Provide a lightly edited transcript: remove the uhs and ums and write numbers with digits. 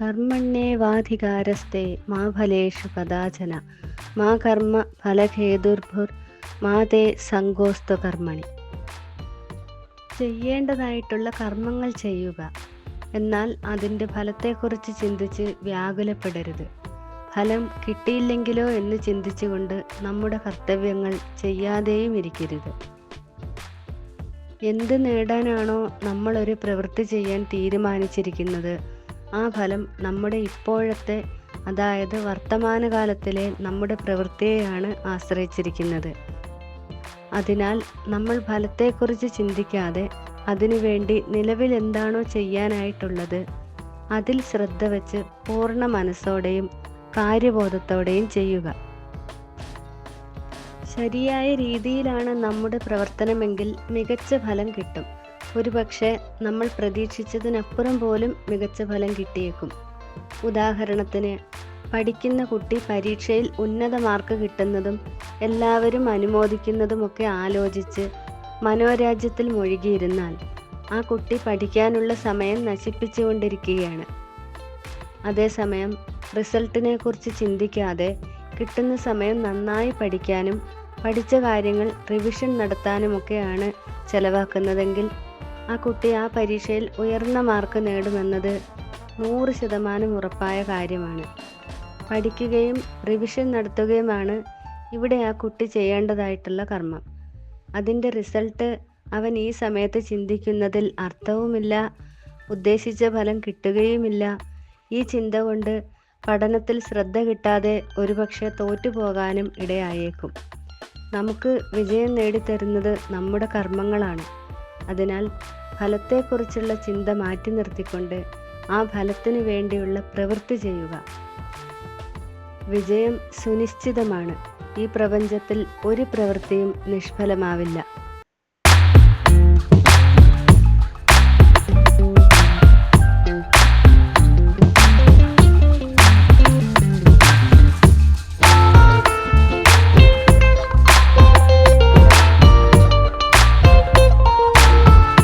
കർമ്മണ്യേവാധികാരസ്തേ മാ ഫലേഷു കദാചന മാ കർമ്മ ഫലഹേതുർഭുർ മാ തേ സംഗോസ്തു കർമ്മണി. ചെയ്യേണ്ടതായിട്ടുള്ള കർമ്മങ്ങൾ ചെയ്യുക, എന്നാൽ അതിൻ്റെ ഫലത്തെക്കുറിച്ച് ചിന്തിച്ച് വ്യാകുലപ്പെടരുത്. ഫലം കിട്ടിയില്ലെങ്കിലോ എന്ന് ചിന്തിച്ചുകൊണ്ട് നമ്മുടെ കർത്തവ്യങ്ങൾ ചെയ്യാതെയും ഇരിക്കരുത്. എന്ത് നേടാനാണോ നമ്മളൊരു പ്രവൃത്തി ചെയ്യാൻ തീരുമാനിച്ചിരിക്കുന്നത്, ആ ഫലം നമ്മുടെ ഇപ്പോഴത്തെ, അതായത് വർത്തമാനകാലത്തിലെ നമ്മുടെ പ്രവൃത്തിയെയാണ് ആശ്രയിച്ചിരിക്കുന്നത്. അതിനാൽ നമ്മൾ ഫലത്തെക്കുറിച്ച് ചിന്തിക്കാതെ അതിനുവേണ്ടി നിലവിൽ എന്താണോ ചെയ്യാനായിട്ടുള്ളത് അതിൽ ശ്രദ്ധ വെച്ച് പൂർണ്ണ മനസ്സോടെയും കാര്യബോധത്തോടെയും ചെയ്യുക. ശരിയായ രീതിയിലാണ് നമ്മുടെ പ്രവർത്തനമെങ്കിൽ മികച്ച ഫലം കിട്ടും. ഒരുപക്ഷെ നമ്മൾ പ്രതീക്ഷിച്ചതിനപ്പുറം പോലും മികച്ച ഫലം കിട്ടിയേക്കും. ഉദാഹരണത്തിന്, പഠിക്കുന്ന കുട്ടി പരീക്ഷയിൽ ഉന്നത മാർക്ക് കിട്ടുന്നതും എല്ലാവരും അനുമോദിക്കുന്നതുമൊക്കെ ആലോചിച്ച് മനോരാജ്യത്തിൽ മുഴുകിയിരുന്നാൽ ആ കുട്ടി പഠിക്കാനുള്ള സമയം നശിപ്പിച്ചുകൊണ്ടിരിക്കുകയാണ്. അതേസമയം റിസൾട്ടിനെ കുറിച്ച് ചിന്തിക്കാതെ കിട്ടുന്ന സമയം നന്നായി പഠിക്കാനും പഠിച്ച കാര്യങ്ങൾ റിവിഷൻ നടത്താനുമൊക്കെയാണ് ചെലവാക്കുന്നതെങ്കിൽ ആ കുട്ടി ആ പരീക്ഷയിൽ ഉയർന്ന മാർക്ക് നേടുമെന്നത് 100% ഉറപ്പായ കാര്യമാണ്. പഠിക്കുകയും റിവിഷൻ നടത്തുകയുമാണ് ഇവിടെ ആ കുട്ടി ചെയ്യേണ്ടതായിട്ടുള്ള കർമ്മം. അതിൻ്റെ റിസൾട്ട് അവൻ ഈ സമയത്ത് ചിന്തിക്കുന്നതിൽ അർത്ഥവുമില്ല, ഉദ്ദേശിച്ച ഫലം കിട്ടുകയുമില്ല. ഈ ചിന്ത കൊണ്ട് പഠനത്തിൽ ശ്രദ്ധ കിട്ടാതെ ഒരുപക്ഷെ തോറ്റുപോകാനും ഇടയായേക്കും. നമുക്ക് വിജയം നേടിത്തരുന്നത് നമ്മുടെ കർമ്മങ്ങളാണ്. അതിനാൽ ഫലത്തെക്കുറിച്ചുള്ള ചിന്ത മാറ്റി നിർത്തിക്കൊണ്ട് ആ ഫലത്തിനു വേണ്ടിയുള്ള പ്രവൃത്തി ചെയ്യുക. വിജയം സുനിശ്ചിതമാണ്. ഈ പ്രപഞ്ചത്തിൽ ഒരു പ്രവൃത്തിയും നിഷ്ഫലമാവില്ല.